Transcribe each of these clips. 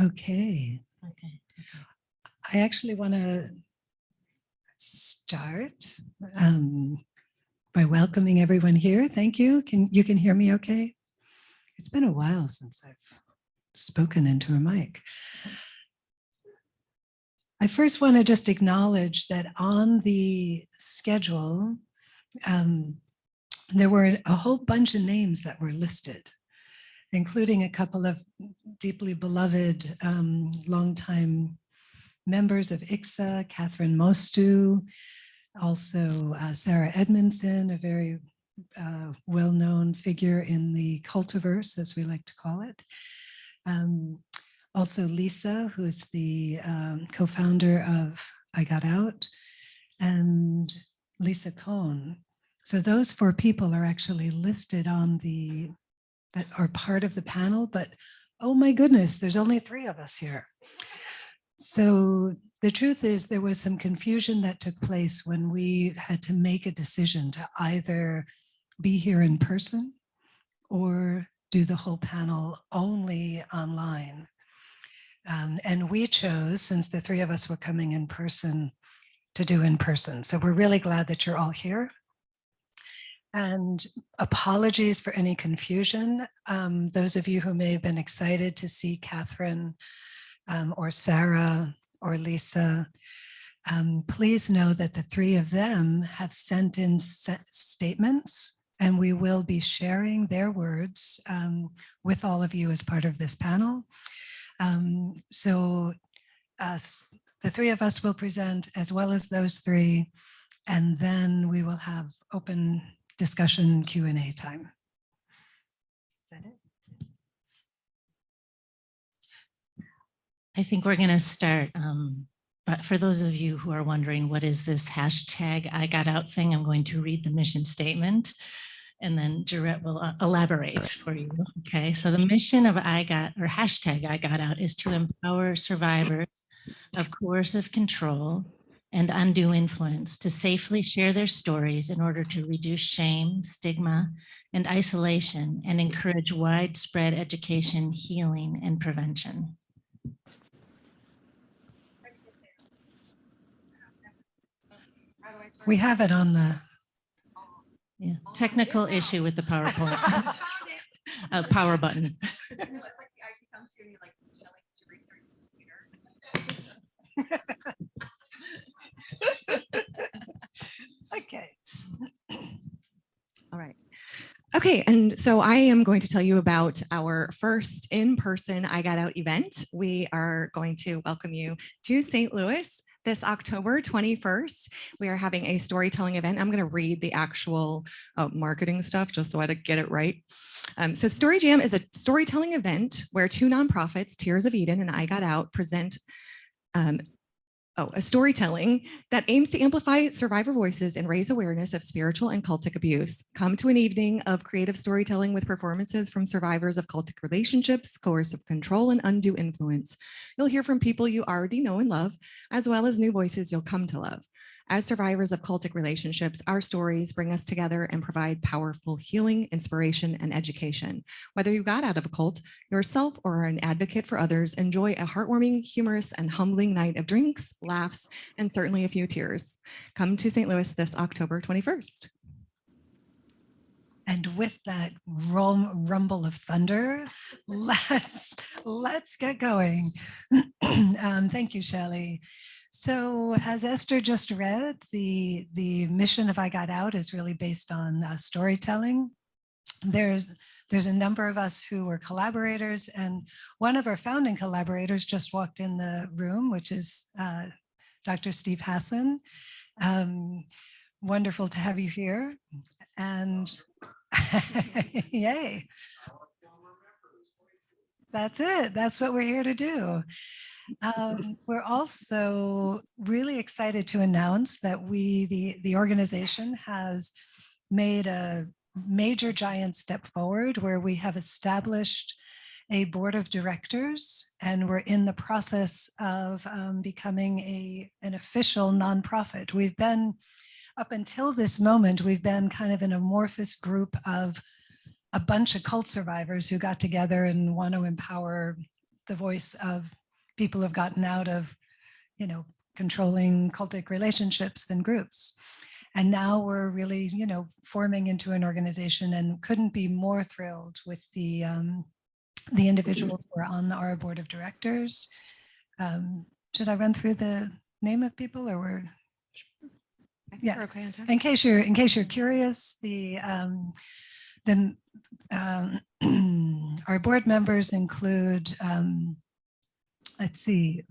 Okay. Okay. I actually want to start by welcoming everyone here. Thank you. You can hear me okay? It's been a while since I've spoken into a mic. I first want to just acknowledge that on the schedule, there were a whole bunch of names that were listed, including a couple of deeply beloved longtime members of ICSA, Cathrine Moestue, also Sarah Edmondson, a very well-known figure in the cultiverse, as we like to call it. Also Lisa, who is the co-founder of I Got Out, and Lisa Kohn. So those 4 people are actually listed on that are part of the panel, but oh my goodness, there's only 3 of us here. So the truth is there was some confusion that took place when we had to make a decision to either be here in person or do the whole panel only online. And we chose, since the 3 of us were coming in person, to do in person. So we're really glad that you're all here. And apologies for any confusion. Those of you who may have been excited to see Cathrine or Sarah or Lisa, please know that the 3 of them have sent in statements, and we will be sharing their words with all of you as part of this panel. So the 3 of us will present as well as those 3, and then we will have open discussion Q&A time. Is that it? I think we're going to start. But for those of you who are wondering, what is this hashtag I Got Out thing? I'm going to read the mission statement, and then Gerette will elaborate for you. Okay, so the mission of hashtag I Got Out is to empower survivors of coercive control and undue influence to safely share their stories in order to reduce shame, stigma, and isolation, and encourage widespread education, healing, and prevention. We have it on the... Yeah, technical issue with the PowerPoint. Power button. It's like the IC comes to you and you're like, Shelly, did you restart your computer? Okay. All right. Okay, and so I am going to tell you about our first in-person I Got Out event. We are going to welcome you to St. Louis this October 21st. We are having a storytelling event. I'm going to read the actual marketing stuff just so I get it right. So Story Jam is a storytelling event where 2 nonprofits, Tears of Eden and I Got Out, present a storytelling that aims to amplify survivor voices and raise awareness of spiritual and cultic abuse. Come to an evening of creative storytelling with performances from survivors of cultic relationships, coercive control, and undue influence. You'll hear from people you already know and love, as well as new voices you'll come to love. As survivors of cultic relationships, our stories bring us together and provide powerful healing, inspiration, and education. Whether you got out of a cult yourself or are an advocate for others, enjoy a heartwarming, humorous, and humbling night of drinks, laughs, and certainly a few tears. Come to St. Louis this October 21st. And with that rumble of thunder, let's get going. Thank you, Shelly. So as Esther just read, the mission of I Got Out is really based on storytelling. There's a number of us who were collaborators, and one of our founding collaborators just walked in the room, which is Dr. Steve Hassan. Wonderful to have you here. And yay. That's it. That's what we're here to do. We're also really excited to announce that the organization has made a major giant step forward where we have established a board of directors, and we're in the process of becoming an official nonprofit. We've been, up until this moment, we've been kind of an amorphous group of a bunch of cult survivors who got together and want to empower the voice of people who've gotten out of, controlling cultic relationships than groups. And now we're really, forming into an organization, and couldn't be more thrilled with the individuals who are on our board of directors. Should I run through the name of people, or we're? I think Yeah. we're okay on time. In case you're curious, our board members include, let's see,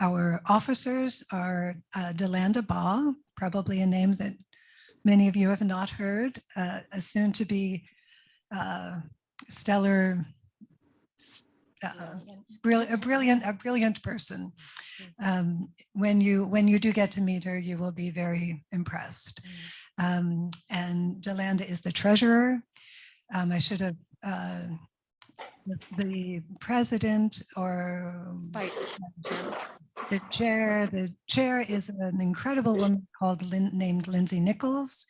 our officers are Delanda Baugh, probably a name that many of you have not heard, a soon to be stellar, a brilliant person. When you do get to meet her, you will be very impressed. And Delanda is the treasurer. I should have the president, or the chair. The chair is an incredible woman named Lindsay Nichols,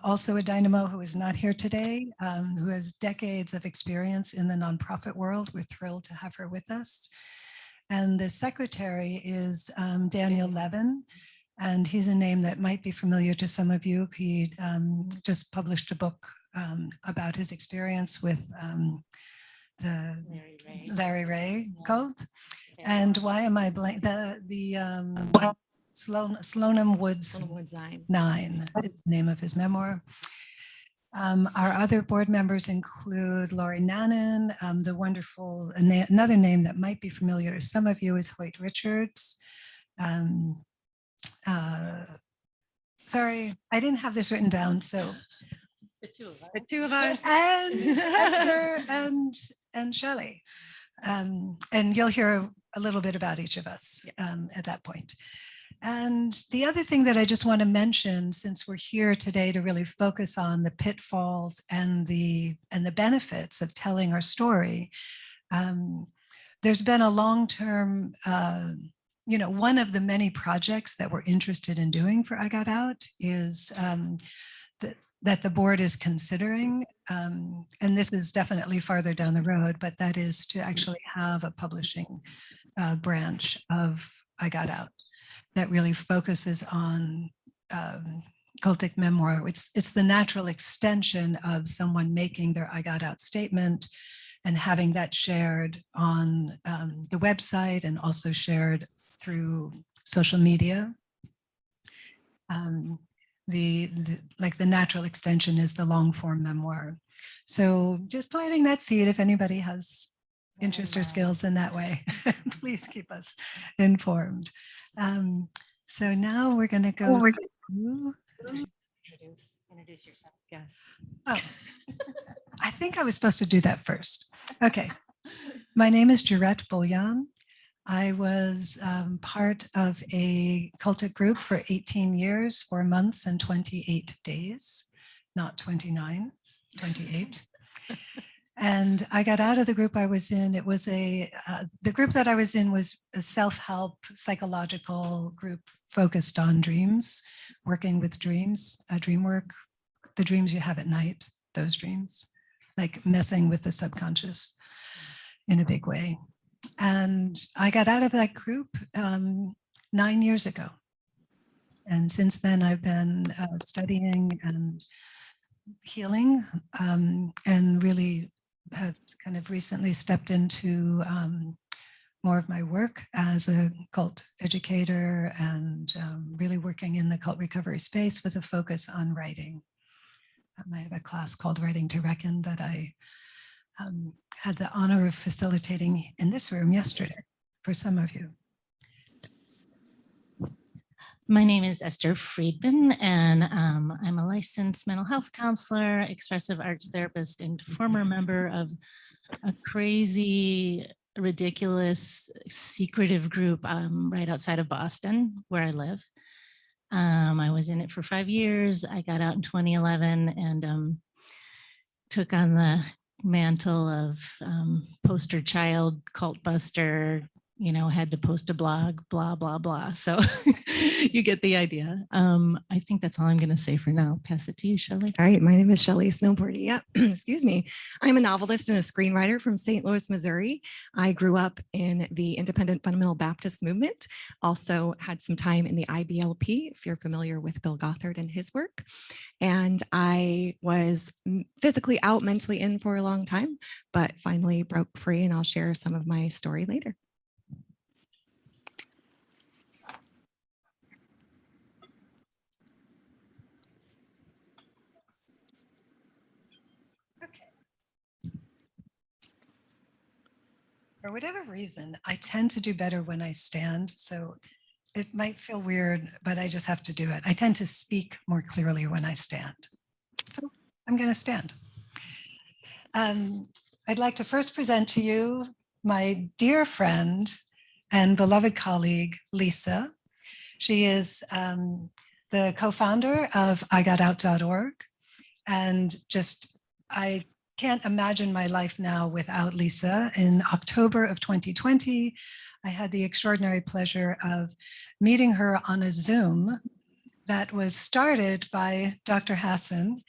also a dynamo who is not here today, who has decades of experience in the nonprofit world. We're thrilled to have her with us. And the secretary is Daniel Levin, and he's a name that might be familiar to some of you. He just published a book about his experience with the Larry Ray cult. And why am I blank? Sloanham Woods 9 is the name of his memoir. Our other board members include Laurie Nannon, the wonderful, another name that might be familiar to some of you is Hoyt Richards. Sorry, I didn't have this written down, so. The two of us. And Esther and Shelly. And you'll hear a little bit about each of us at that point. And the other thing that I just want to mention, since we're here today to really focus on the pitfalls and the benefits of telling our story, there's been a long-term, one of the many projects that we're interested in doing for I Got Out is that the board is considering, and this is definitely farther down the road, but that is to actually have a publishing branch of I Got Out that really focuses on cultic memoir. It's the natural extension of someone making their I Got Out statement and having that shared on the website and also shared through social media. The natural extension is the long form memoir. So just planting that seed, if anybody has interest or skills in that way, please keep us informed. So now we're going to go. Introduce yourself. Yes. Oh, I think I was supposed to do that first. Okay. My name is Gerette Buglion. I was part of a cultic group for 18 years, 4 months and 28 days, not 29, 28. And I got out of the group I was in. It was the group that I was in was a self-help psychological group focused on dreams, working with dreams, dream work, the dreams you have at night, those dreams, like messing with the subconscious in a big way. And I got out of that group 9 years ago. And since then I've been studying and healing and really have kind of recently stepped into more of my work as a cult educator and really working in the cult recovery space with a focus on writing. I have a class called Writing to Reckon that I had the honor of facilitating in this room yesterday for some of you. My name is Esther Friedman, and I'm a licensed mental health counselor, expressive arts therapist, and former member of a crazy, ridiculous, secretive group right outside of Boston, where I live. I was in it for 5 years. I got out in 2011 and took on the mantle of poster child, cult buster, had to post a blog, blah, blah, blah. So you get the idea. I think that's all I'm going to say for now. Pass it to you, Shelly. All right, my name is Shelly Pordea. Excuse me. I'm a novelist and a screenwriter from St. Louis, Missouri. I grew up in the Independent Fundamental Baptist movement, also had some time in the IBLP, if you're familiar with Bill Gothard and his work. And I was physically out, mentally in for a long time, but finally broke free, and I'll share some of my story later. For whatever reason, I tend to do better when I stand. So it might feel weird, but I just have to do it. I tend to speak more clearly when I stand. So I'm going to stand. I'd like to first present to you my dear friend and beloved colleague, Lisa. She is the co-founder of IGotOut.org. And I can't imagine my life now without Lisa. In October of 2020, I had the extraordinary pleasure of meeting her on a Zoom that was started by Dr. Hassan,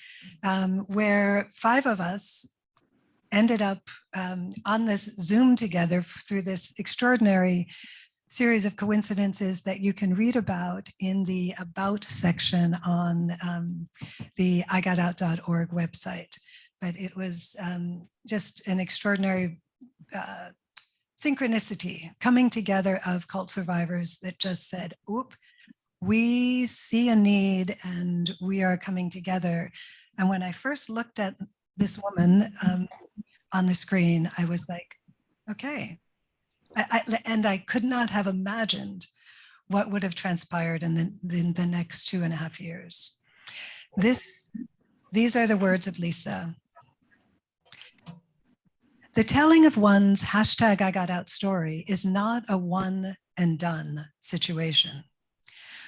where 5 of us ended up on this Zoom together through this extraordinary series of coincidences that you can read about in the About section on the IGotOut.org website. But it was just an extraordinary synchronicity, coming together of cult survivors that just said, oop, we see a need and we are coming together. And when I first looked at this woman on the screen, I was like, okay. And I could not have imagined what would have transpired in the next 2.5 years. These are the words of Lisa. The telling of one's #IGotOut story is not a one and done situation.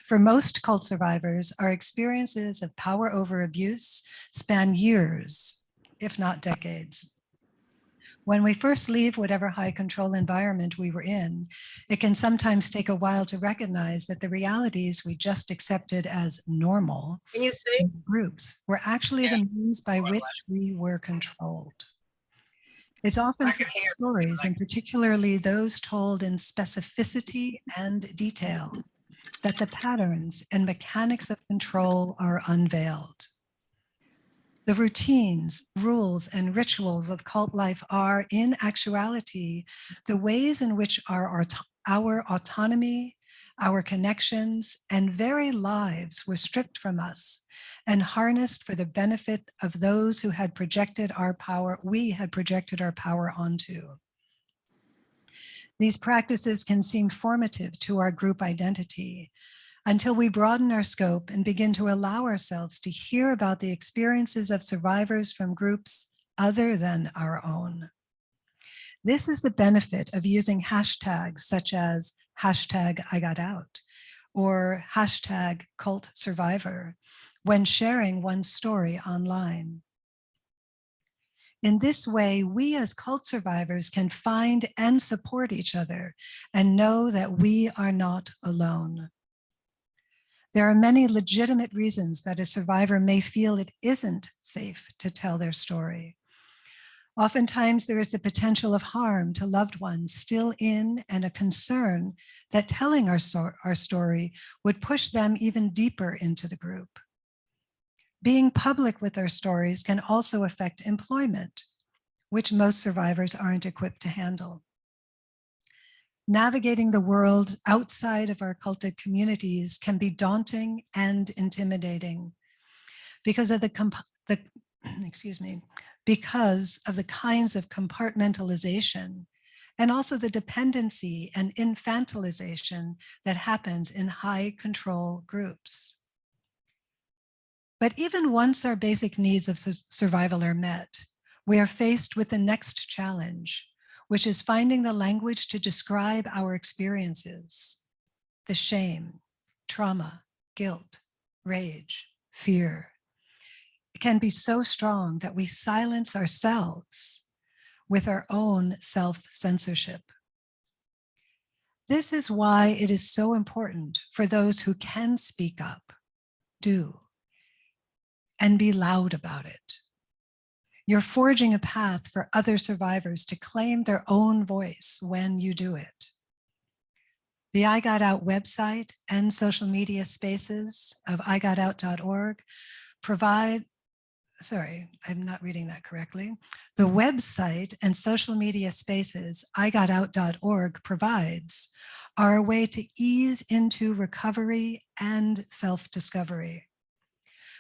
For most cult survivors, our experiences of power over abuse span years, if not decades. When we first leave whatever high control environment we were in, it can sometimes take a while to recognize that the realities we just accepted as normal groups were actually the means by which we were controlled. It's often through stories, and particularly those told in specificity and detail, that the patterns and mechanics of control are unveiled. The routines, rules, and rituals of cult life are, in actuality, the ways in which our autonomy, our connections, and very lives were stripped from us and harnessed for the benefit of those who had projected our power, we had projected our power onto. These practices can seem formative to our group identity, until we broaden our scope and begin to allow ourselves to hear about the experiences of survivors from groups other than our own. This is the benefit of using hashtags such as #IGotOut or #CultSurvivor when sharing one's story online. In this way, we as cult survivors can find and support each other and know that we are not alone. There are many legitimate reasons that a survivor may feel it isn't safe to tell their story. Oftentimes, there is the potential of harm to loved ones still in, and a concern that telling our story would push them even deeper into the group. Being public with our stories can also affect employment, which most survivors aren't equipped to handle. Navigating the world outside of our cultic communities can be daunting and intimidating because of the kinds of compartmentalization and also the dependency and infantilization that happens in high control groups. But even once our basic needs of survival are met, we are faced with the next challenge, which is finding the language to describe our experiences, the shame, trauma, guilt, rage, fear. It can be so strong that we silence ourselves with our own self-censorship. This is why it is so important for those who can speak up, do, and be loud about it. You're forging a path for other survivors to claim their own voice when you do it. The I Got Out website and social media spaces of igotout.org provide, sorry, I'm not reading that correctly. The website and social media spaces igotout.org provides are a way to ease into recovery and self-discovery.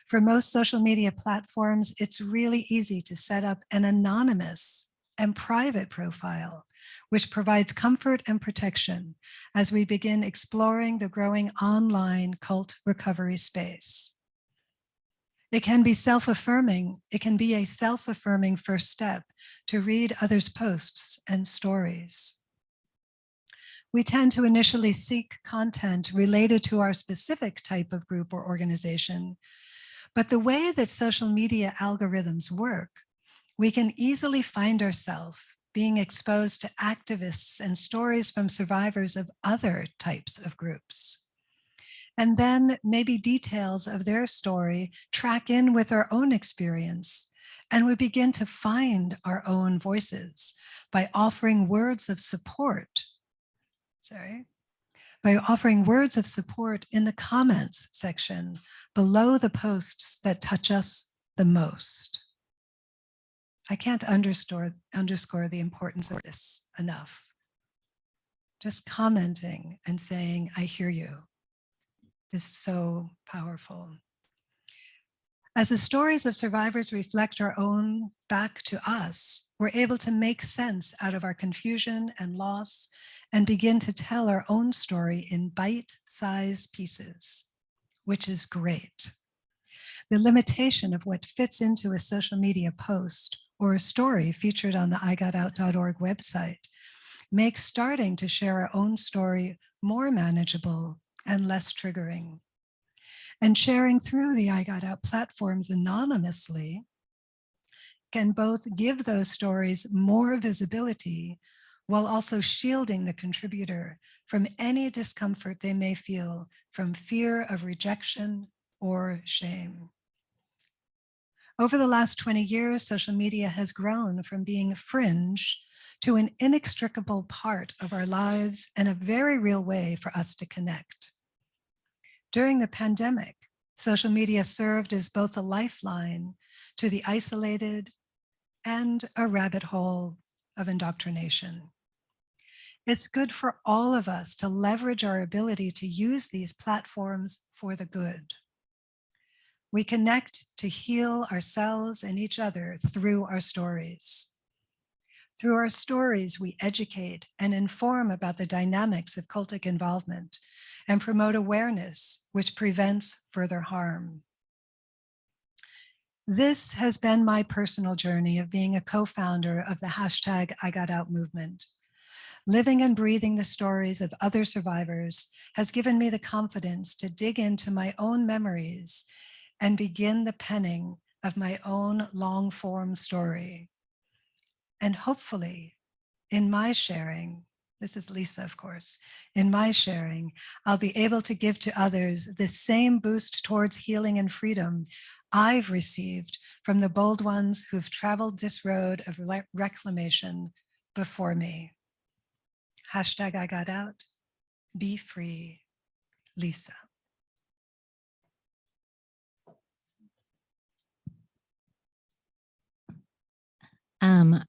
For most social media platforms, it's really easy to set up an anonymous and private profile, which provides comfort and protection as we begin exploring the growing online cult recovery space. It can be self-affirming. It can be a self-affirming first step to read others' posts and stories. We tend to initially seek content related to our specific type of group or organization, but the way that social media algorithms work, we can easily find ourselves being exposed to activists and stories from survivors of other types of groups. And then maybe details of their story track in with our own experience, and we begin to find our own voices by offering words of support. By offering words of support in the comments section below the posts that touch us the most. I can't underscore the importance of this enough. Just commenting and saying, I hear you, is so powerful. As the stories of survivors reflect our own back to us, we're able to make sense out of our confusion and loss and begin to tell our own story in bite-sized pieces, which is great. The limitation of what fits into a social media post or a story featured on the igotout.org website makes starting to share our own story more manageable and less triggering. And sharing through the I Got Out platforms anonymously can both give those stories more visibility while also shielding the contributor from any discomfort they may feel from fear of rejection or shame. Over the last 20 years, social media has grown from being fringe to an inextricable part of our lives and a very real way for us to connect. During the pandemic, social media served as both a lifeline to the isolated and a rabbit hole of indoctrination. It's good for all of us to leverage our ability to use these platforms for the good. We connect to heal ourselves and each other through our stories. Through our stories, we educate and inform about the dynamics of cultic involvement and promote awareness, which prevents further harm. This has been my personal journey of being a co-founder of the hashtag I Got Out movement. Living and breathing the stories of other survivors has given me the confidence to dig into my own memories and begin the penning of my own long-form story. And hopefully, in my sharing, this is Lisa, of course, in my sharing, I'll be able to give to others the same boost towards healing and freedom I've received from the bold ones who've traveled this road of reclamation before me. Hashtag I Got Out, be free, Lisa.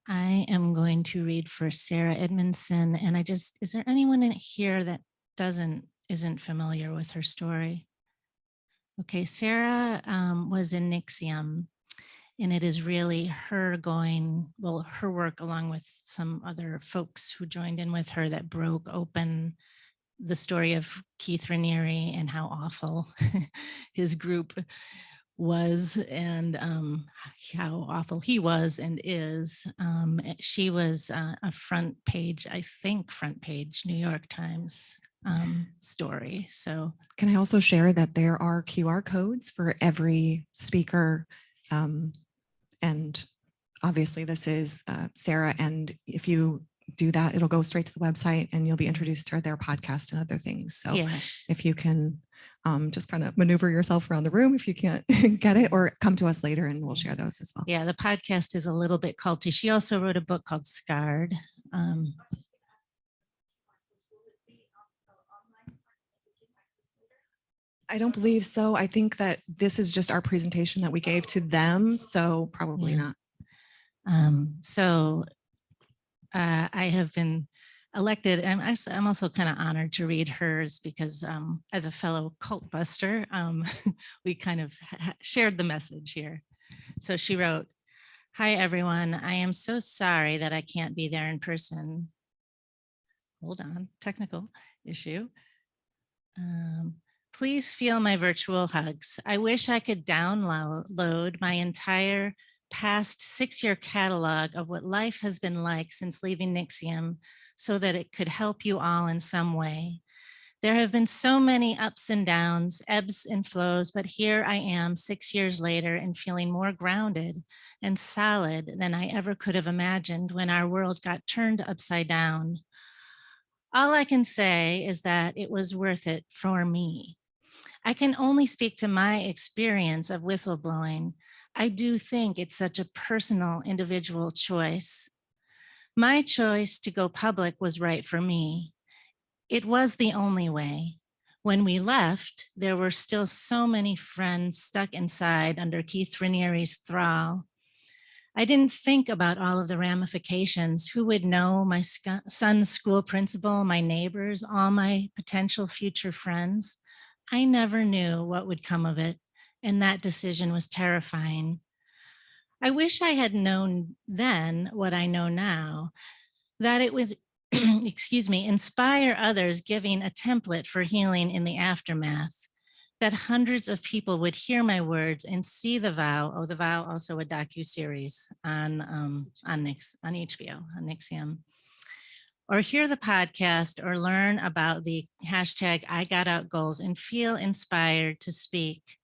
I am going to read for Sarah Edmondson, and is there anyone in here that isn't familiar with her story? Okay, Sarah was in Nixium, and it is really her work along with some other folks who joined in with her that broke open the story of Keith Raniere and how awful his group was and how awful he was and is. She was a front page New York Times story. So can I also share that there are QR codes for every speaker, and obviously this is Sarah, and if you do that, it'll go straight to the website and you'll be introduced to their podcast and other things. So Yes. if you can just kind of maneuver yourself around the room if you can't get it, or come to us later and we'll share those as well. Yeah, the podcast is a little bit culty. She also wrote a book called Scarred. I don't believe so. I think that this is just our presentation that we gave to them. So probably Yeah. not. I have been elected, and I'm also kind of honored to read hers because as a fellow cult buster, we kind of shared the message here. So she wrote, "Hi, everyone. I am so sorry that I can't be there in person." Hold on, technical issue. Please feel my virtual hugs. I wish I could download my entire past 6-year catalog of what life has been like since leaving Nixium so that it could help you all in some way. There have been so many ups and downs, ebbs and flows, but here I am 6 years later and feeling more grounded and solid than I ever could have imagined when our world got turned upside down. All I can say is that it was worth it for me. I can only speak to my experience of whistleblowing. I do think it's such a personal, individual choice. My choice to go public was right for me. It was the only way. When we left, there were still so many friends stuck inside under Keith Raniere's thrall. I didn't think about all of the ramifications. Who would know? My son's school principal, my neighbors, all my potential future friends. I never knew what would come of it, and that decision was terrifying. I wish I had known then what I know now, that it would, excuse me, inspire others, giving a template for healing in the aftermath, that hundreds of people would hear my words and see The Vow. The Vow, also a docuseries on HBO, on Nixium. Or hear the podcast or learn about the hashtag I Got Out goals and feel inspired to speak.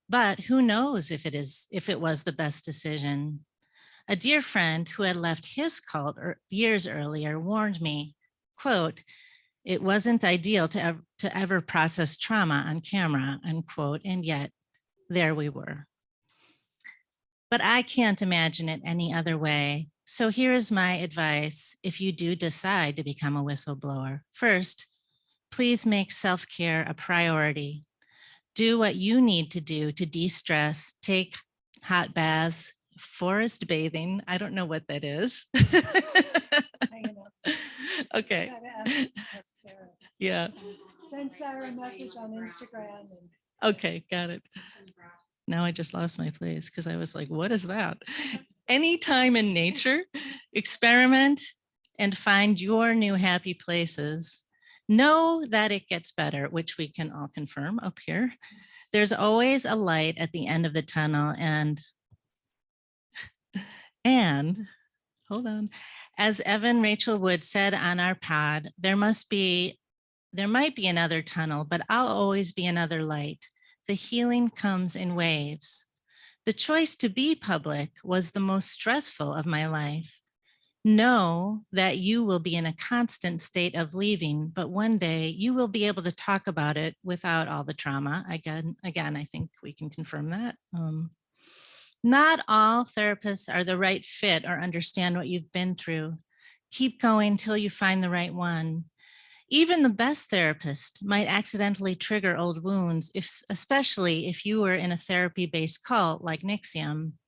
But who knows if it was the best decision. A dear friend who had left his cult years earlier warned me, quote, "It wasn't ideal to ever process trauma on camera," unquote, and yet there we were. But I can't imagine it any other way. So here is my advice if you do decide to become a whistleblower. First, please make self-care a priority. Do what you need to do to de-stress, take hot baths, forest bathing. I don't know what that is. Okay. Yeah. Send Sarah a message on Instagram. Okay, got it. Now I just lost my place because I was like, what is that? Anytime in nature, experiment and find your new happy places. Know that it gets better, which we can all confirm up here. There's always a light at the end of the tunnel, and hold on, as Evan Rachel Wood said on our pod, there might be another tunnel, but I'll always be another light. The healing comes in waves. The choice to be public was the most stressful of my life. Know that you will be in a constant state of leaving, but one day you will be able to talk about it without all the trauma. Again, I think we can confirm that. Not all therapists are the right fit or understand what you've been through. Keep going till you find the right one. Even the best therapist might accidentally trigger old wounds, especially if you were in a therapy-based cult like Nixium.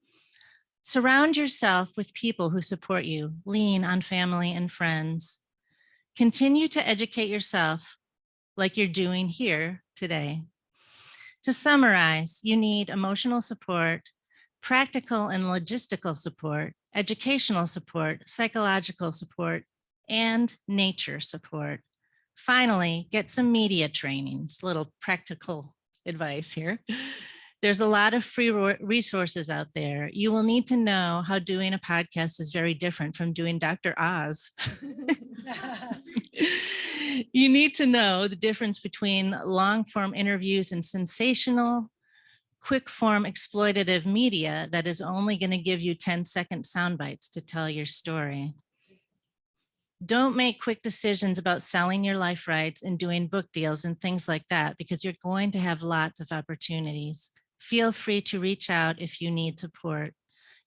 Surround yourself with people who support you. Lean on family and friends. Continue to educate yourself like you're doing here today. To summarize, you need emotional support, practical and logistical support, educational support, psychological support, and nature support. Finally, get some media training. It's a little practical advice here. There's a lot of free resources out there. You will need to know how doing a podcast is very different from doing Dr. Oz. You need to know the difference between long form interviews and sensational, quick form exploitative media that is only going to give you 10-second sound bites to tell your story. Don't make quick decisions about selling your life rights and doing book deals and things like that, because you're going to have lots of opportunities. Feel free to reach out if you need support.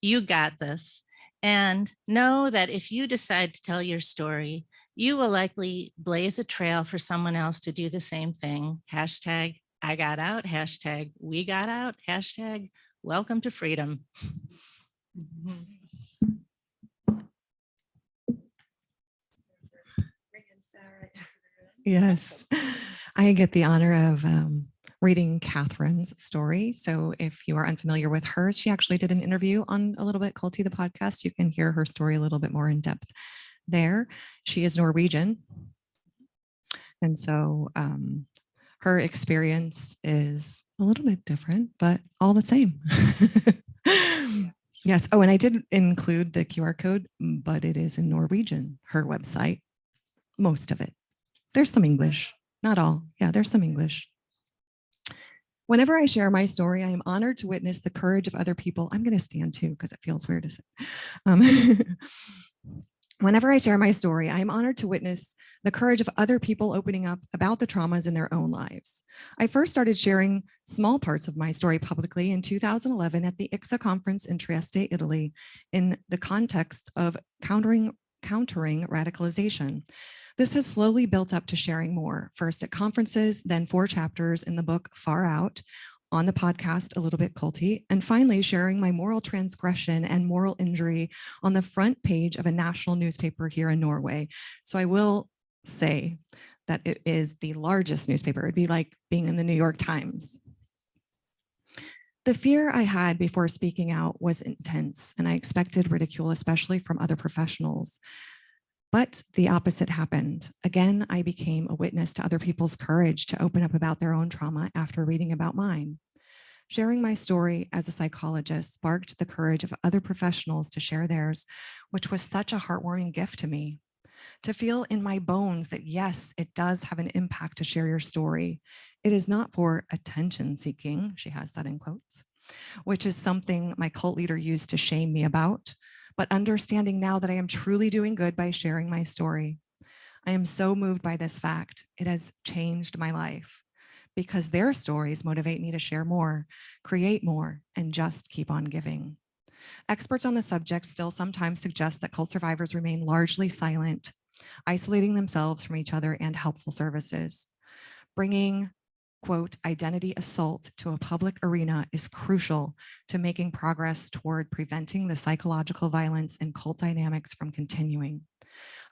You got this. And know that if you decide to tell your story, you will likely blaze a trail for someone else to do the same thing. Hashtag I got out, hashtag we got out, hashtag welcome to freedom. Yes, I get the honor of reading Cathrine's story. So if you are unfamiliar with her, she actually did an interview on a little bit Culty, the podcast. You can hear her story a little bit more in depth there. She is Norwegian. And so her experience is a little bit different, but all the same. Yes. Oh, and I did include the QR code, but it is in Norwegian, her website, most of it. There's some English, not all. Yeah, there's some English. Whenever I share my story, I am honored to witness the courage of other people. I'm going to stand too because it feels weird to say. Whenever I share my story, I am honored to witness the courage of other people opening up about the traumas in their own lives. I first started sharing small parts of my story publicly in 2011 at the ICSA conference in Trieste, Italy, in the context of countering radicalization. This has slowly built up to sharing more, first at conferences, then 4 chapters in the book Far Out, on the podcast A Little Bit Culty, and finally sharing my moral transgression and moral injury on the front page of a national newspaper here in Norway. So I will say that it is the largest newspaper. It'd be like being in the New York Times. The fear I had before speaking out was intense, and I expected ridicule, especially from other professionals. But the opposite happened. Again, I became a witness to other people's courage to open up about their own trauma after reading about mine. Sharing my story as a psychologist sparked the courage of other professionals to share theirs, which was such a heartwarming gift to me. To feel in my bones that yes, it does have an impact to share your story. It is not for attention seeking, she has that in quotes, which is something my cult leader used to shame me about, but understanding now that I am truly doing good by sharing my story. I am so moved by this fact. It has changed my life because their stories motivate me to share more, create more, and just keep on giving. Experts on the subject still sometimes suggest that cult survivors remain largely silent, isolating themselves from each other and helpful services. Bringing, quote, identity assault to a public arena is crucial to making progress toward preventing the psychological violence and cult dynamics from continuing.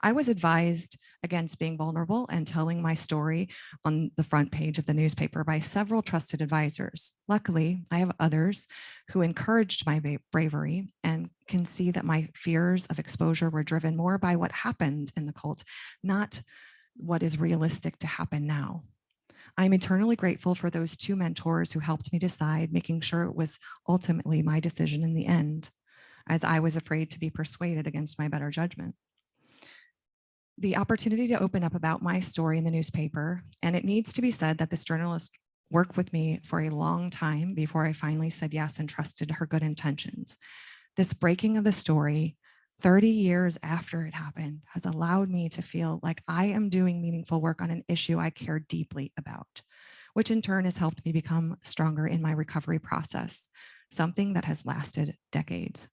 I was advised against being vulnerable and telling my story on the front page of the newspaper by several trusted advisors. Luckily, I have others who encouraged my bravery and can see that my fears of exposure were driven more by what happened in the cult, not what is realistic to happen now. I'm eternally grateful for those 2 mentors who helped me decide, making sure it was ultimately my decision in the end, as I was afraid to be persuaded against my better judgment. The opportunity to open up about my story in the newspaper, and it needs to be said that this journalist worked with me for a long time before I finally said yes and trusted her good intentions. This breaking of the story 30 years after it happened has allowed me to feel like I am doing meaningful work on an issue I care deeply about, which in turn has helped me become stronger in my recovery process, something that has lasted decades.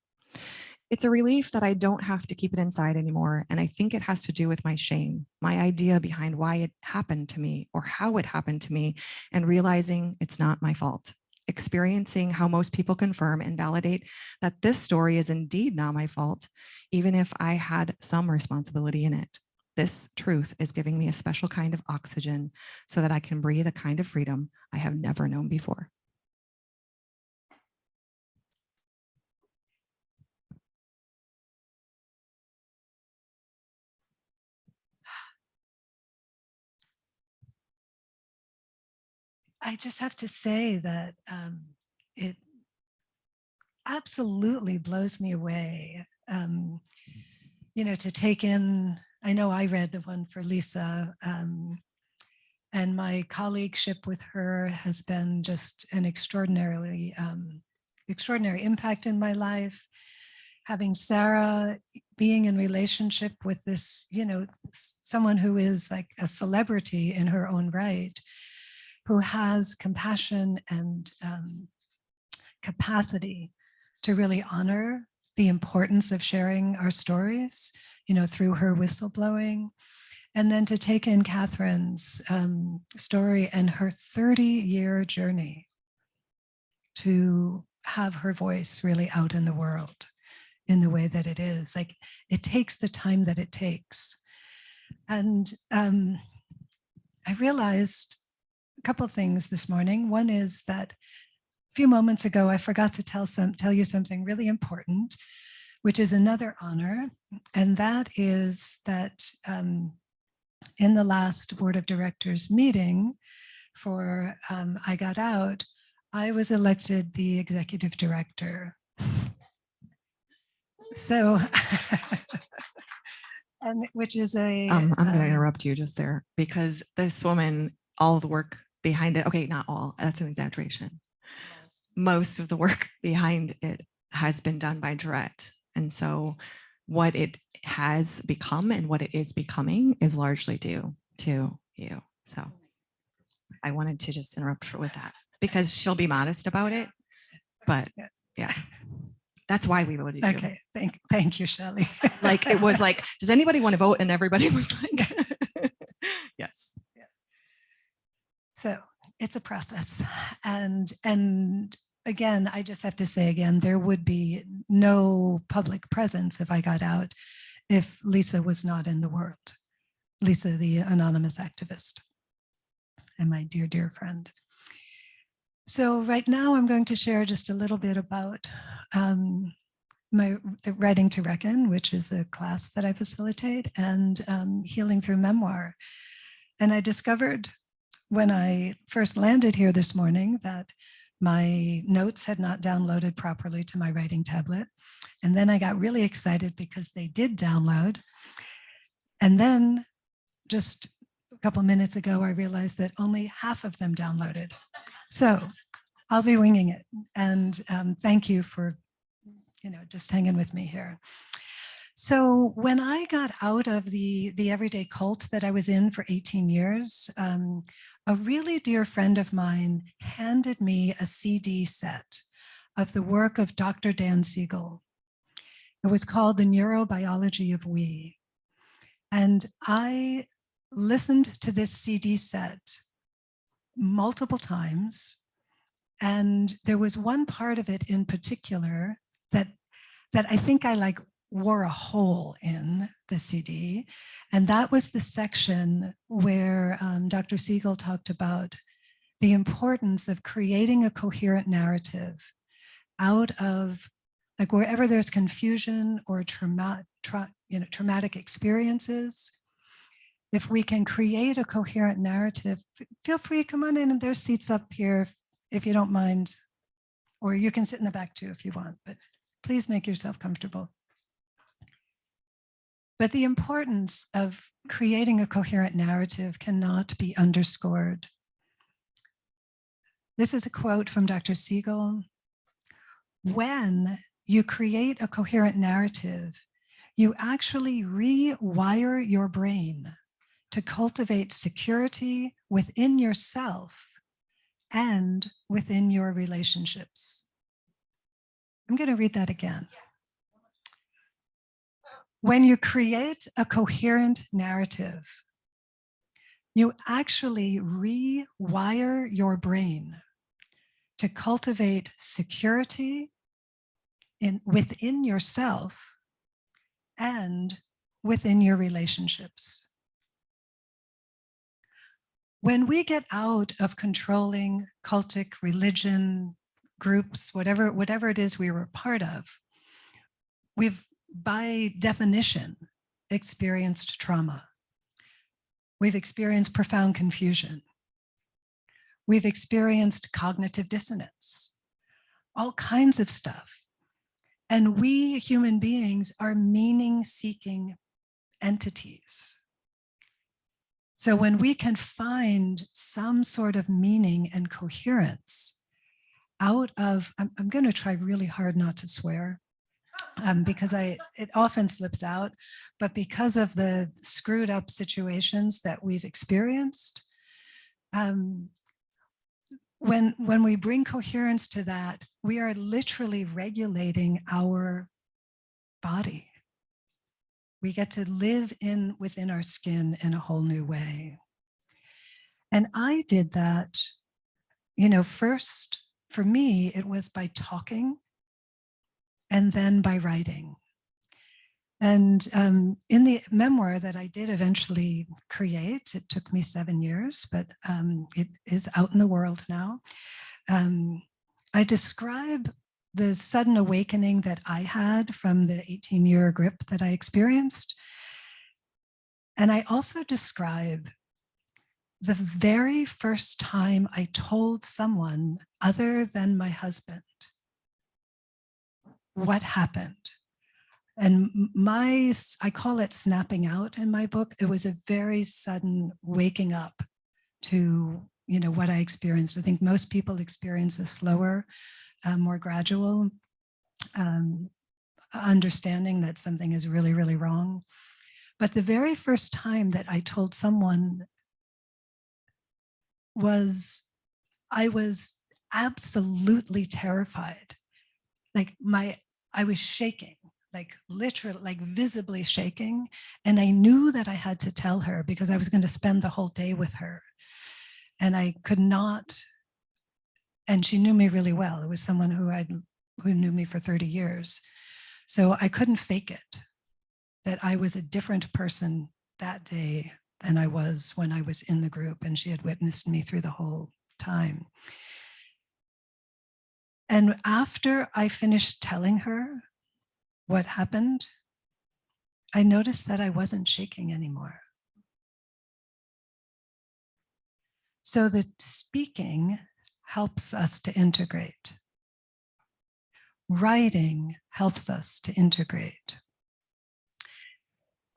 It's a relief that I don't have to keep it inside anymore, and I think it has to do with my shame, my idea behind why it happened to me or how it happened to me, and realizing it's not my fault. Experiencing how most people confirm and validate that this story is indeed not my fault, even if I had some responsibility in it. This truth is giving me a special kind of oxygen so that I can breathe a kind of freedom I have never known before. I just have to say that it absolutely blows me away, to take in. I know I read the one for Lisa, and my colleagueship with her has been just an extraordinary impact in my life. having Sarah being in relationship with this, someone who is like a celebrity in her own right, who has compassion and capacity to really honor the importance of sharing our stories, through her whistleblowing. And then to take in Cathrine's story and her 30-year journey to have her voice really out in the world in the way that it is. Like, it takes the time that it takes. And I realized a couple of things this morning. One is that a few moments ago, I forgot to tell you something really important, which is another honor. And that is that in the last board of directors meeting for I Got Out, I was elected the executive director. So, and which is I'm going to interrupt you just there, because this woman, all the work behind it, okay, not all, that's an exaggeration. Most of the work behind it has been done by Gerette. And so what it has become and what it is becoming is largely due to you. So I wanted to just interrupt with that, because she'll be modest about it. But yeah, that's why we voted you. Okay, thank you, Shelly. Like, it was like, does anybody want to vote? And everybody was like, yes. So it's a process. And again, I just have to say again, there would be no public presence if I got out if Lisa was not in the world. Lisa, the anonymous activist, and my dear, dear friend. So right now I'm going to share just a little bit about the Writing to Reckon, which is a class that I facilitate, and healing through memoir. And I discovered when I first landed here this morning that my notes had not downloaded properly to my writing tablet. And then I got really excited because they did download. And then just a couple minutes ago, I realized that only half of them downloaded. So I'll be winging it. And thank you for, just hanging with me here. So when I got out of the everyday cult that I was in for 18 years, a really dear friend of mine handed me a CD set of the work of Dr. Dan Siegel. It was called The Neurobiology of We. And I listened to this CD set multiple times. And there was one part of it in particular that I think I wore a hole in the CD. And that was the section where Dr. Siegel talked about the importance of creating a coherent narrative out of, like, wherever there's confusion or traumatic experiences. If we can create a coherent narrative, feel free, come on in, and there's seats up here if you don't mind, or you can sit in the back too if you want, but please make yourself comfortable. But the importance of creating a coherent narrative cannot be underscored. This is a quote from Dr. Siegel. When you create a coherent narrative, you actually rewire your brain to cultivate security within yourself and within your relationships. I'm going to read that again. When you create a coherent narrative, you actually rewire your brain to cultivate security within yourself and within your relationships. When we get out of controlling cultic religion, groups, whatever it is we were part of, we've by definition experienced trauma. We've experienced profound confusion. We've experienced cognitive dissonance, all kinds of stuff. And we human beings are meaning-seeking entities. So when we can find some sort of meaning and coherence out of, I'm going to try really hard not to swear. because it often slips out, but because of the screwed up situations that we've experienced, when we bring coherence to that, we are literally regulating our body. We get to live within our skin in a whole new way. And I did that, first, for me, it was by talking and then by writing. And in the memoir that I did eventually create, it took me 7 years, but it is out in the world now. I describe the sudden awakening that I had from the 18-year grip that I experienced. And I also describe the very first time I told someone other than my husband what happened. And I call it snapping out in my book. It was a very sudden waking up to, what I experienced. I think most people experience a slower, more gradual understanding that something is really, really wrong. But the very first time that I told someone I was absolutely terrified. I was shaking, like literally, like visibly shaking. And I knew that I had to tell her because I was going to spend the whole day with her. And I could not, and she knew me really well. It was someone who knew me for 30 years. So I couldn't fake it, that I was a different person that day than I was when I was in the group and she had witnessed me through the whole time. And after I finished telling her what happened, I noticed that I wasn't shaking anymore. So the speaking helps us to integrate. Writing helps us to integrate.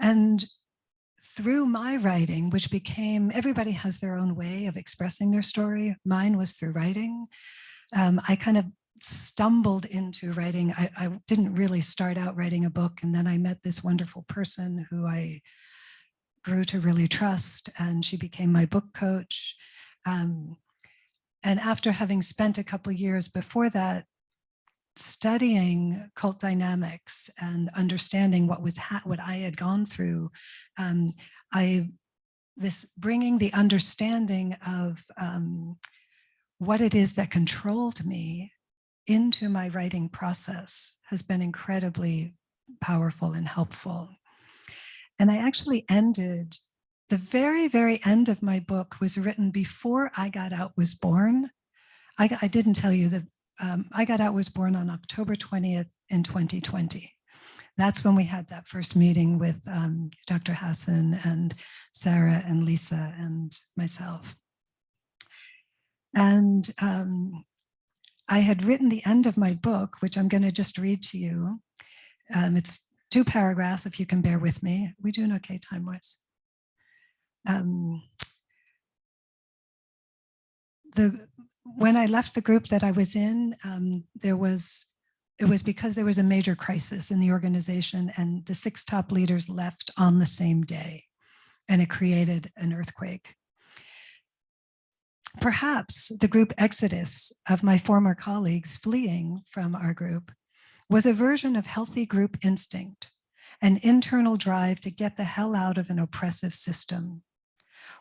And through my writing, which became, everybody has their own way of expressing their story. Mine was through writing. I kind of stumbled into writing. I didn't really start out writing a book. And then I met this wonderful person who I grew to really trust, and she became my book coach. And after having spent a couple of years before that studying cult dynamics and understanding what I had gone through, bringing the understanding of what it is that controlled me into my writing process has been incredibly powerful and helpful. And I actually ended, the very, very end of my book was written before I Got Out was born. I didn't tell you that I Got Out was born on October 20th in 2020. That's when we had that first meeting with Dr. Hassan and Sarah and Lisa and myself. And I had written the end of my book, which I'm going to just read to you. It's 2 paragraphs, if you can bear with me. We doing okay time-wise? When I left the group that I was in, it was because there was a major crisis in the organization, and the 6 top leaders left on the same day, and it created an earthquake. Perhaps the group exodus of my former colleagues fleeing from our group was a version of healthy group instinct, an internal drive to get the hell out of an oppressive system.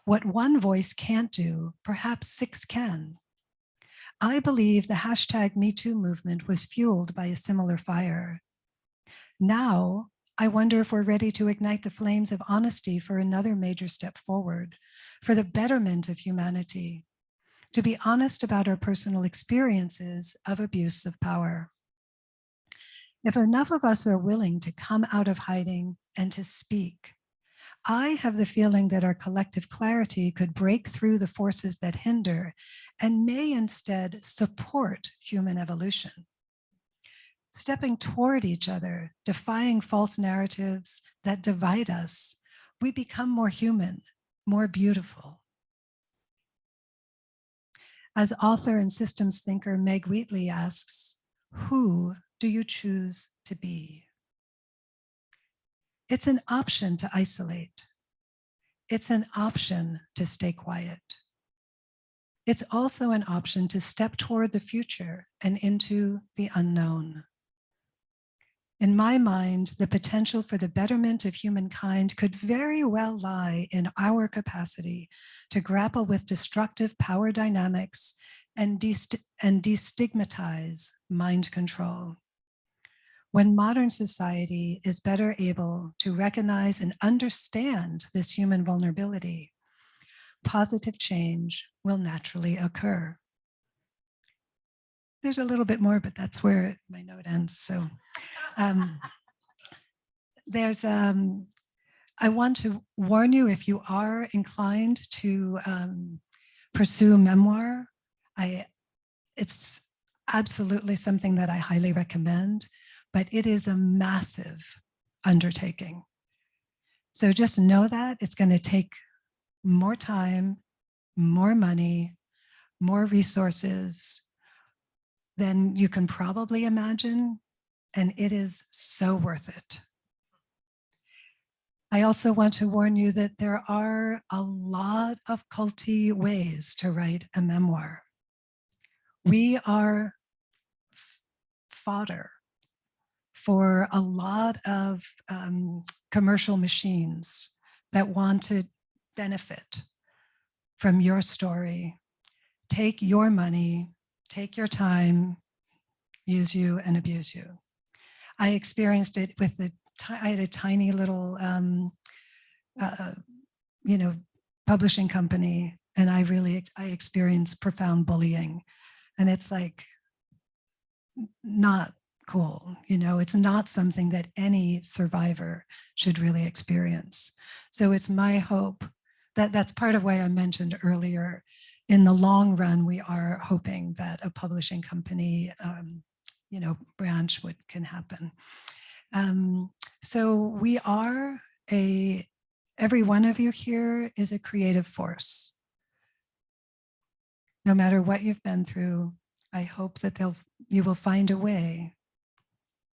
What one voice can't do, perhaps 6 can. I believe the #MeToo movement was fueled by a similar fire. Now, I wonder if we're ready to ignite the flames of honesty for another major step forward, for the betterment of humanity, to be honest about our personal experiences of abuse of power. If enough of us are willing to come out of hiding and to speak, I have the feeling that our collective clarity could break through the forces that hinder and may instead support human evolution. Stepping toward each other, defying false narratives that divide us, we become more human, more beautiful. As author and systems thinker Meg Wheatley asks, who do you choose to be? It's an option to isolate. It's an option to stay quiet. It's also an option to step toward the future and into the unknown. In my mind, the potential for the betterment of humankind could very well lie in our capacity to grapple with destructive power dynamics and destigmatize mind control. When modern society is better able to recognize and understand this human vulnerability, positive change will naturally occur. There's a little bit more, but that's where my note ends. So I want to warn you, if you are inclined to pursue memoir, it's absolutely something that I highly recommend, but it is a massive undertaking. So just know that it's going to take more time, more money, more resources than you can probably imagine, and it is so worth it. I also want to warn you that there are a lot of culty ways to write a memoir. We are fodder for a lot of commercial machines that want to benefit from your story, take your money, take your time, use you and abuse you. I experienced it with I had a tiny little, publishing company, and I experienced profound bullying, and it's like not cool. It's not something that any survivor should really experience. So it's my hope that that's part of why I mentioned earlier, in the long run, we are hoping that a publishing company, branch can happen. So we are every one of you here is a creative force. No matter what you've been through, I hope that you will find a way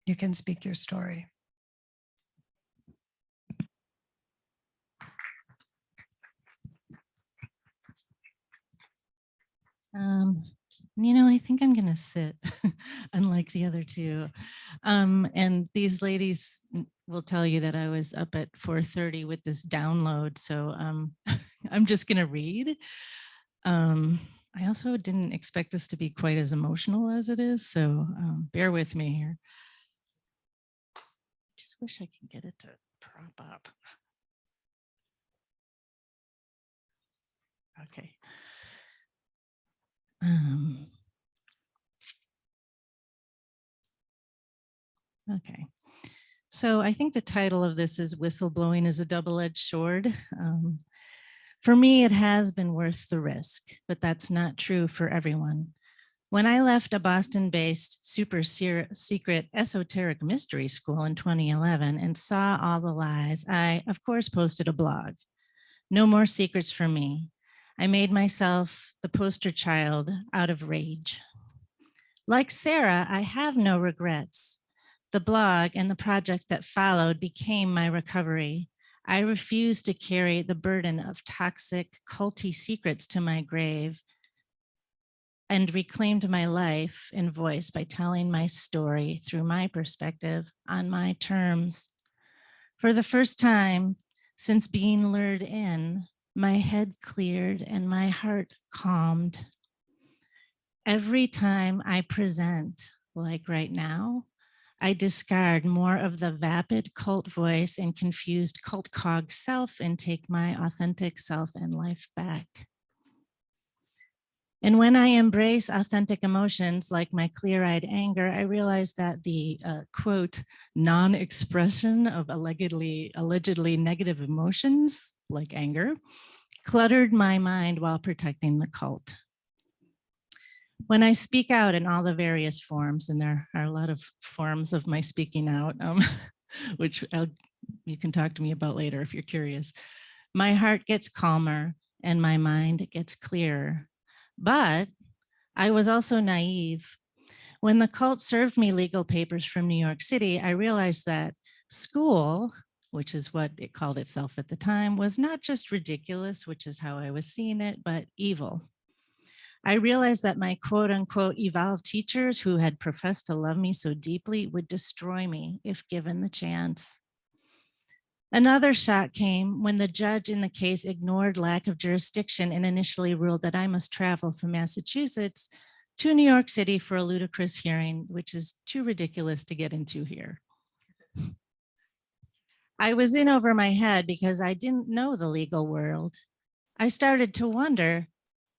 you can speak your story. I think I'm going to sit, unlike the other two. And these ladies will tell you that I was up at 4:30 with this download. So I'm just going to read. I also didn't expect this to be quite as emotional as it is. So bear with me here. Just wish I could get it to prop up. Okay. Okay. So I think the title of this is Whistleblowing is a Double-Edged Sword. For me, it has been worth the risk, but that's not true for everyone. When I left a Boston-based super secret esoteric mystery school in 2011 and saw all the lies, I, of course, posted a blog. No more secrets for me. I made myself the poster child out of rage. Like Sarah, I have no regrets. The blog and the project that followed became my recovery. I refused to carry the burden of toxic, culty secrets to my grave, and reclaimed my life and voice by telling my story through my perspective on my terms. For the first time since being lured in, my head cleared and my heart calmed. Every time I present, like right now, I discard more of the vapid cult voice and confused cult cog self and take my authentic self and life back. And when I embrace authentic emotions like my clear-eyed anger, I realize that the quote, non-expression of allegedly negative emotions like anger cluttered my mind while protecting the cult. When I speak out in all the various forms, and there are a lot of forms of my speaking out, which you can talk to me about later if you're curious, my heart gets calmer and my mind gets clearer. But I was also naive. When the cult served me legal papers from New York City, I realized that school, which is what it called itself at the time, was not just ridiculous, which is how I was seeing it, but evil. I realized that my quote unquote evolved teachers who had professed to love me so deeply would destroy me if given the chance. Another shock came when the judge in the case ignored lack of jurisdiction and initially ruled that I must travel from Massachusetts to New York City for a ludicrous hearing, which is too ridiculous to get into here. I was in over my head because I didn't know the legal world. I started to wonder,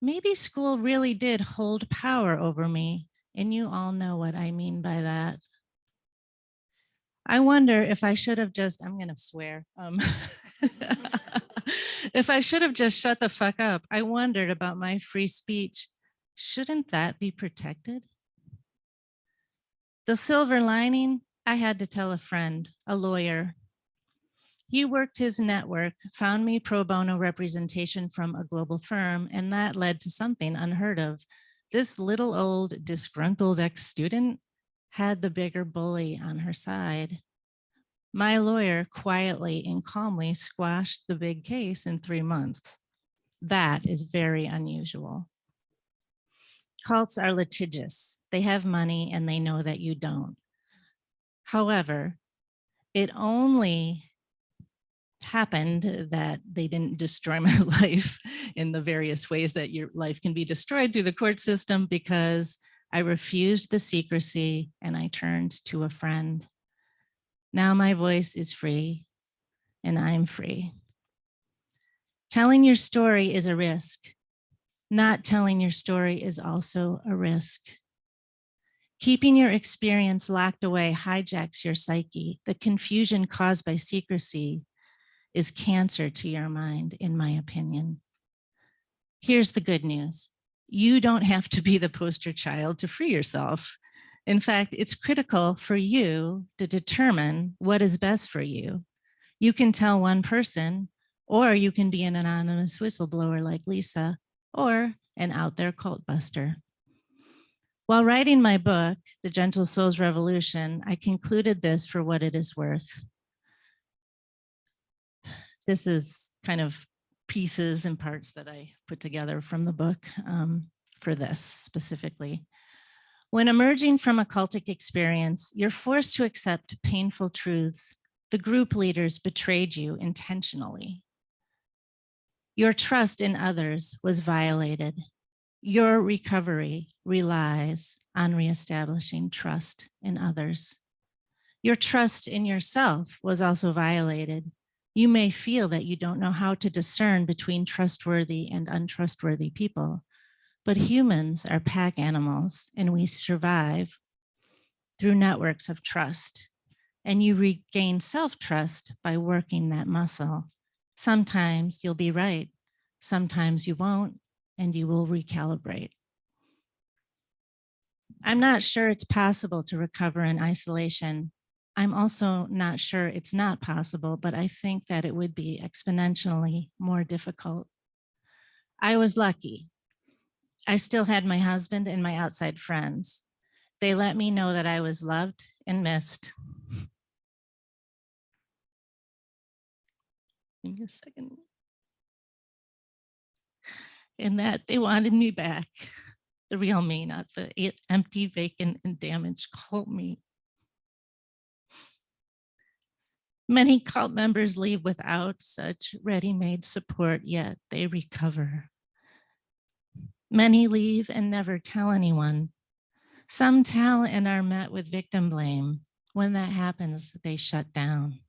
maybe school really did hold power over me, and you all know what I mean by that. I wonder if I should have just, I'm gonna swear. If I should have just shut the fuck up. I wondered about my free speech. Shouldn't that be protected? The silver lining, I had to tell a friend, a lawyer. He worked his network, found me pro bono representation from a global firm, and that led to something unheard of. This little old disgruntled ex-student had the bigger bully on her side. My lawyer quietly and calmly squashed the big case in 3 months. That is very unusual. Cults are litigious. They have money and they know that you don't. However, it only happened that they didn't destroy my life in the various ways that your life can be destroyed through the court system because I refused the secrecy and I turned to a friend. Now my voice is free and I'm free. Telling your story is a risk. Not telling your story is also a risk. Keeping your experience locked away hijacks your psyche. The confusion caused by secrecy is cancer to your mind, in my opinion. Here's the good news. You don't have to be the poster child to free yourself. In fact, it's critical for you to determine what is best for you. You can tell one person, or you can be an anonymous whistleblower like Lisa, or an out there cult buster. While writing my book, The Gentle Soul's Revolution, I concluded this for what it is worth. This is kind of pieces and parts that I put together from the book for this specifically. When emerging from a cultic experience, you're forced to accept painful truths. The group leaders betrayed you intentionally. Your trust in others was violated. Your recovery relies on reestablishing trust in others. Your trust in yourself was also violated. You may feel that you don't know how to discern between trustworthy and untrustworthy people, but humans are pack animals and we survive through networks of trust. And you regain self-trust by working that muscle. Sometimes you'll be right, sometimes you won't, and you will recalibrate. I'm not sure it's possible to recover in isolation. I'm also not sure it's not possible, but I think that it would be exponentially more difficult. I was lucky. I still had my husband and my outside friends. They let me know that I was loved and missed. Give me a second. And that they wanted me back, the real me, not the empty, vacant, and damaged cult me. Many cult members leave without such ready-made support, yet they recover. Many leave and never tell anyone. Some tell and are met with victim blame. When that happens, they shut down.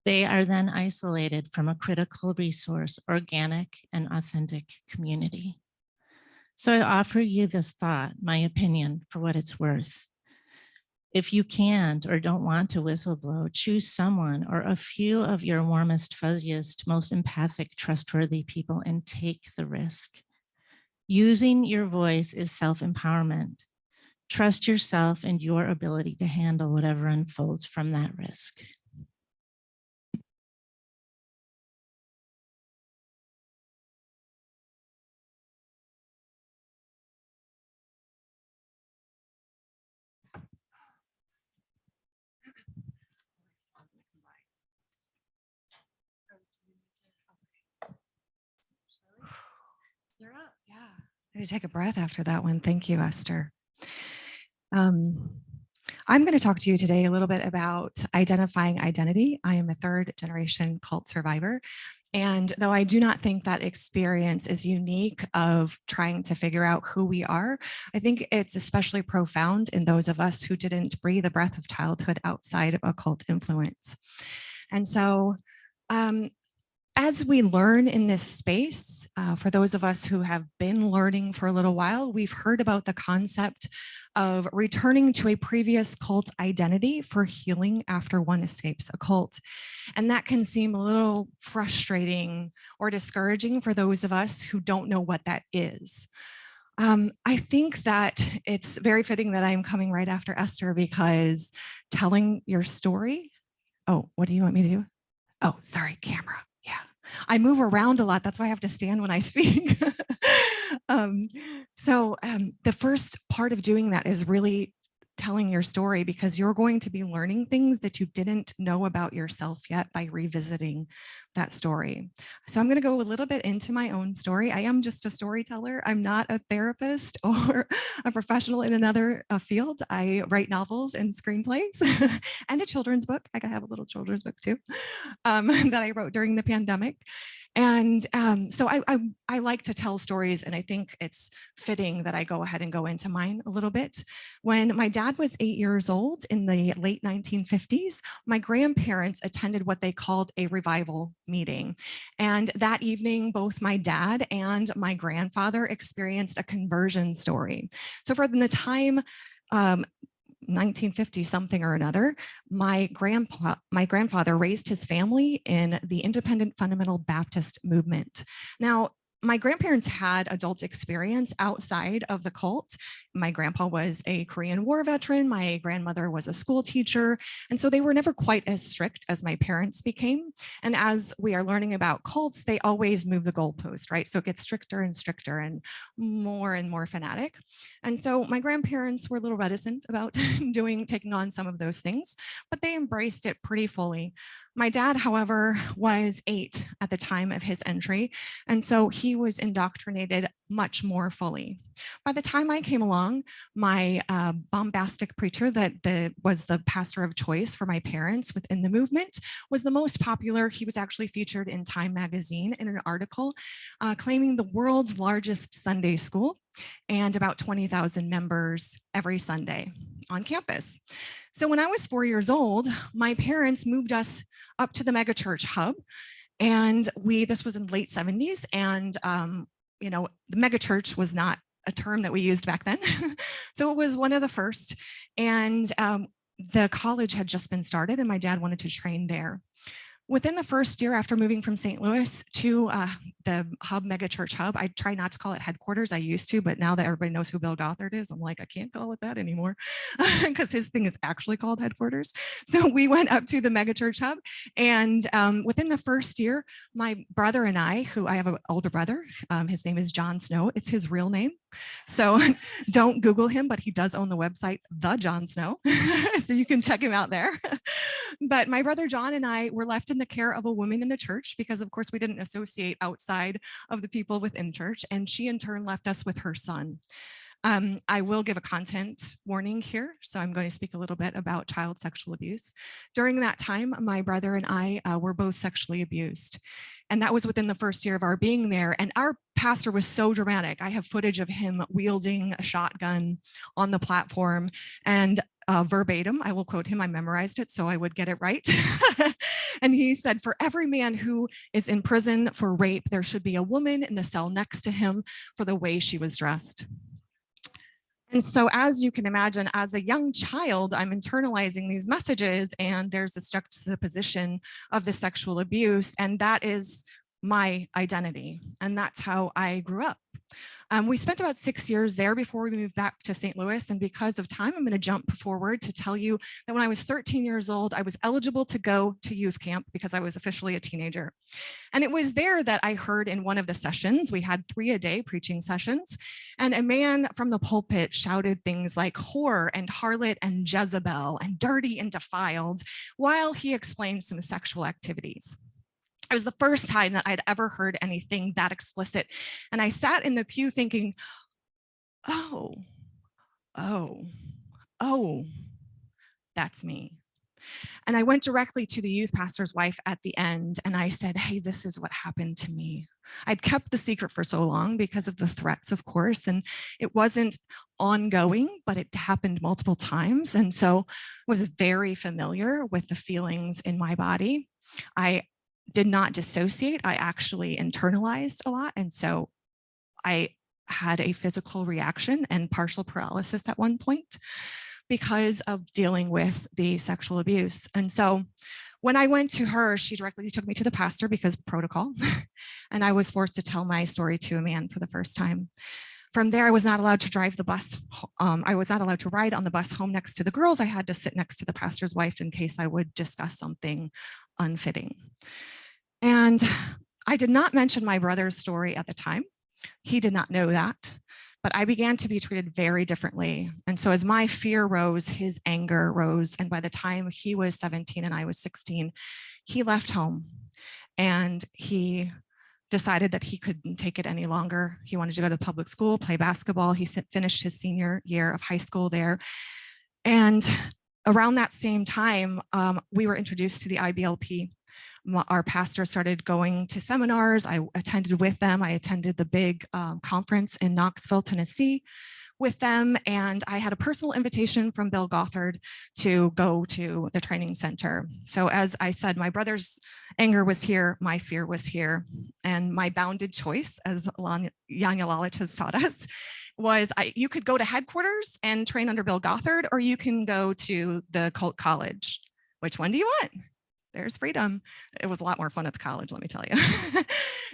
They are then isolated from a critical resource, organic and authentic community. So I offer you this thought, my opinion, for what it's worth. If you can't or don't want to whistleblow, choose someone or a few of your warmest, fuzziest, most empathic, trustworthy people and take the risk. Using your voice is self-empowerment. Trust yourself and your ability to handle whatever unfolds from that risk. I had to take a breath after that one. Thank you, Esther. I'm going to talk to you today a little bit about identifying identity. I am a third generation cult survivor. And though I do not think that experience is unique of trying to figure out who we are, I think it's especially profound in those of us who didn't breathe the breath of childhood outside of occult influence. And so as we learn in this space, for those of us who have been learning for a little while, we've heard about the concept of returning to a previous cult identity for healing after one escapes a cult. And that can seem a little frustrating or discouraging for those of us who don't know what that is. I think that it's very fitting that I'm coming right after Esther, because telling your story. Oh, what do you want me to do? Oh, sorry, camera. Yeah, I move around a lot. That's why I have to stand when I speak. The first part of doing that is really telling your story, because you're going to be learning things that you didn't know about yourself yet by revisiting that story. So I'm going to go a little bit into my own story. I am just a storyteller. I'm not a therapist or a professional in another field. I write novels and screenplays and a children's book. I have a little children's book too that I wrote during the pandemic. And so I like to tell stories, and I think it's fitting that I go ahead and go into mine a little bit. When my dad was 8 years old in the late 1950s, my grandparents attended what they called a revival meeting. And that evening, both my dad and my grandfather experienced a conversion story. So for the time 1950 something or another, my grandfather raised his family in the Independent Fundamental Baptist movement. Now, my grandparents had adult experience outside of the cult. My grandpa was a Korean War veteran. My grandmother was a school teacher. And so they were never quite as strict as my parents became. And as we are learning about cults, they always move the goalpost, right? So it gets stricter and stricter and more fanatic. And so my grandparents were a little reticent about taking on some of those things, but they embraced it pretty fully. My dad, however, was 8 at the time of his entry, and so he was indoctrinated much more fully. By the time I came along, my bombastic preacher that was the pastor of choice for my parents within the movement was the most popular. He was actually featured in Time magazine in an article claiming the world's largest Sunday school and about 20,000 members every Sunday on campus. So when I was 4 years old, my parents moved us up to the megachurch hub, and this was in the late 70s, and the megachurch was not a term that we used back then. So it was one of the first, and the college had just been started, and my dad wanted to train there. Within the first year after moving from St. Louis to the hub, megachurch hub, I try not to call it headquarters. I used to, but now that everybody knows who Bill Gothard is, I'm like, I can't call it that anymore because his thing is actually called headquarters. So we went up to the megachurch hub, and within the first year, my brother and I have an older brother, his name is John Snow. It's his real name. So don't Google him, but he does own the website, The John Snow. So you can check him out there. But my brother John and I were left in the care of a woman in the church because, of course, we didn't associate outside of the people within church. And she in turn left us with her son. I will give a content warning here. So I'm going to speak a little bit about child sexual abuse. During that time, my brother and I were both sexually abused. And that was within the first year of our being there. And our pastor was so dramatic. I have footage of him wielding a shotgun on the platform, and verbatim, I will quote him. I memorized it so I would get it right. And he said, for every man who is in prison for rape, there should be a woman in the cell next to him for the way she was dressed. And so, as you can imagine, as a young child, I'm internalizing these messages, and there's this juxtaposition of the sexual abuse, and that is my identity. And that's how I grew up. We spent about 6 years there before we moved back to St. Louis. And because of time, I'm going to jump forward to tell you that when I was 13 years old, I was eligible to go to youth camp because I was officially a teenager. And it was there that I heard in one of the sessions, we had 3 a day preaching sessions, and a man from the pulpit shouted things like whore and harlot and Jezebel and dirty and defiled while he explained some sexual activities. It was the first time that I'd ever heard anything that explicit. And I sat in the pew thinking, oh, oh, oh, that's me. And I went directly to the youth pastor's wife at the end and I said, hey, this is what happened to me. I'd kept the secret for so long because of the threats, of course, and it wasn't ongoing, but it happened multiple times. And so I was very familiar with the feelings in my body. I did not dissociate. I actually internalized a lot. And so I had a physical reaction and partial paralysis at one point because of dealing with the sexual abuse. And so when I went to her, she directly took me to the pastor because protocol, and I was forced to tell my story to a man for the first time. From there, I was not allowed to drive the bus. I was not allowed to ride on the bus home next to the girls. I had to sit next to the pastor's wife in case I would discuss something unfitting. And I did not mention my brother's story at the time. He did not know that, but I began to be treated very differently. And so as my fear rose, his anger rose. And by the time he was 17 and I was 16, he left home and he decided that he couldn't take it any longer. He wanted to go to public school, play basketball. He finished his senior year of high school there. And around that same time, we were introduced to the IBLP. Our pastor started going to seminars. I attended with them. I attended the big conference in Knoxville, Tennessee with them. And I had a personal invitation from Bill Gothard to go to the training center. So as I said, my brother's anger was here, my fear was here. And my bounded choice, as Jan Jalalich has taught us, was you could go to headquarters and train under Bill Gothard, or you can go to the cult college. Which one do you want? There's freedom. It was a lot more fun at the college, let me tell you.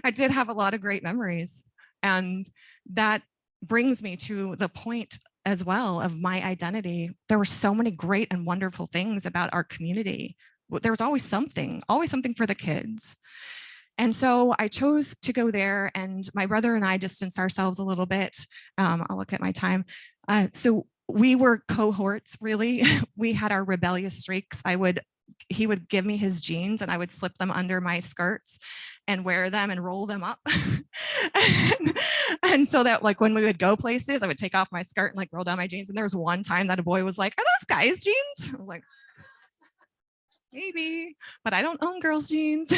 I did have a lot of great memories. And that brings me to the point as well of my identity. There were so many great and wonderful things about our community. There was always something for the kids. And so I chose to go there, and my brother and I distanced ourselves a little bit. I'll look at my time. So we were cohorts, really. We had our rebellious streaks. He would give me his jeans and I would slip them under my skirts and wear them and roll them up. and so that like when we would go places, I would take off my skirt and like roll down my jeans. And there was one time that a boy was like, are those guys' jeans? I was like, maybe, but I don't own girls' jeans.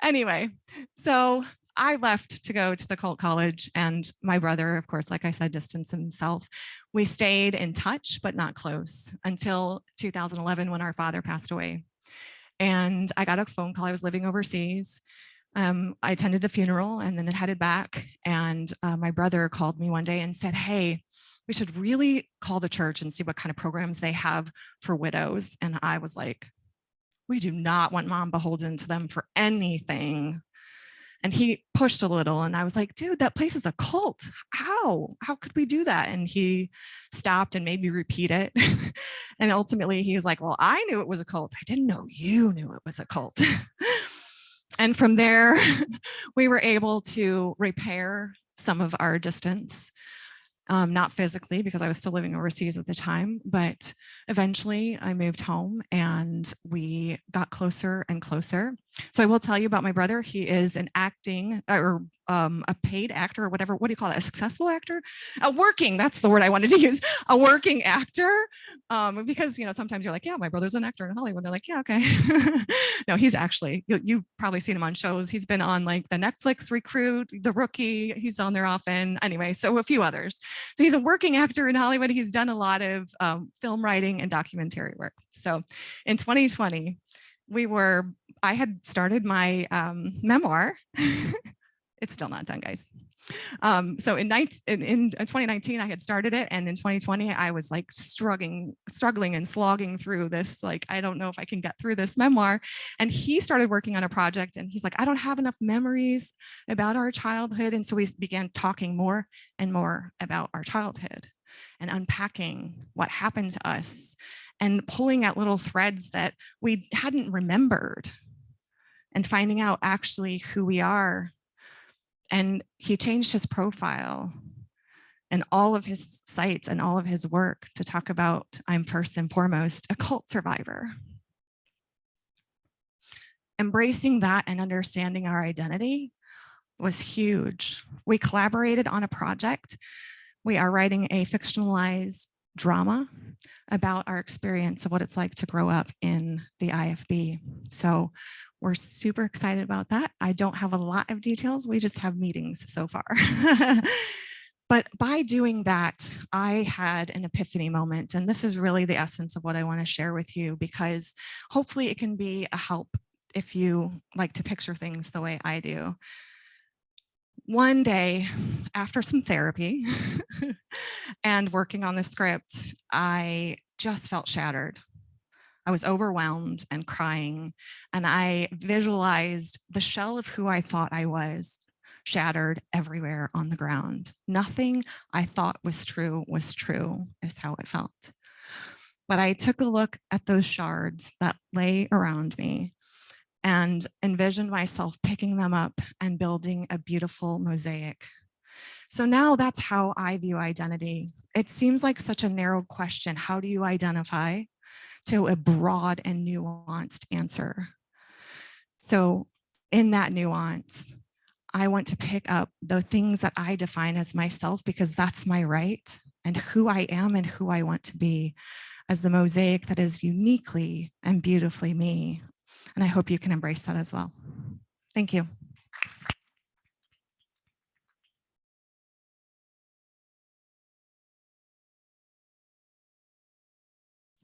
Anyway, so I left to go to the cult college, and my brother, of course, like I said, distanced himself. We stayed in touch, but not close until 2011 when our father passed away. And I got a phone call. I was living overseas. I attended the funeral and then headed back. And my brother called me one day and said, hey, we should really call the church and see what kind of programs they have for widows. And I was like, we do not want mom beholden to them for anything. And he pushed a little and I was like, dude, that place is a cult. How could we do that? And he stopped and made me repeat it. And ultimately he was like, well, I knew it was a cult. I didn't know you knew it was a cult. And from there, we were able to repair some of our distance. Not physically because I was still living overseas at the time, but eventually I moved home and we got closer and closer. So I will tell you about my brother. He is an acting or a paid actor or whatever. What do you call it? A successful actor? That's the word I wanted to use. A working actor. Because, sometimes you're like, yeah, my brother's an actor in Hollywood. They're like, yeah, okay. No, he's actually, you've probably seen him on shows. He's been on like the Netflix Recruit, The Rookie. He's on there often. Anyway, so a few others. So he's a working actor in Hollywood. He's done a lot of film writing and documentary work. So in 2020, I had started my memoir. It's still not done, guys. So in 2019, I had started it. And in 2020, I was like struggling and slogging through this. Like, I don't know if I can get through this memoir. And he started working on a project and he's like, I don't have enough memories about our childhood. And so we began talking more and more about our childhood and unpacking what happened to us and pulling at little threads that we hadn't remembered and finding out actually who we are. And he changed his profile and all of his sites and all of his work to talk about, I'm first and foremost a cult survivor. Embracing that and understanding our identity was huge. We collaborated on a project We are writing a fictionalized drama about our experience of what it's like to grow up in the IFB. So we're super excited about that. I don't have a lot of details. We just have meetings so far. But by doing that, I had an epiphany moment. And this is really the essence of what I want to share with you, because hopefully it can be a help if you like to picture things the way I do. One day, after some therapy and working on the script, I just felt shattered. I was overwhelmed and crying, and I visualized the shell of who I thought I was shattered everywhere on the ground. Nothing I thought was true, is how it felt. But I took a look at those shards that lay around me and envisioned myself picking them up and building a beautiful mosaic. So now that's how I view identity. It seems like such a narrow question. How do you identify? To a broad and nuanced answer. So in that nuance, I want to pick up the things that I define as myself, because that's my right, and who I am and who I want to be, as the mosaic that is uniquely and beautifully me. And I hope you can embrace that as well. Thank you.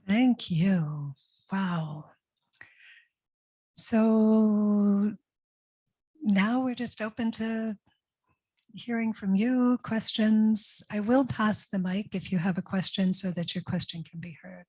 Thank you. Wow. So now we're just open to hearing from you, questions. I will pass the mic if you have a question so that your question can be heard.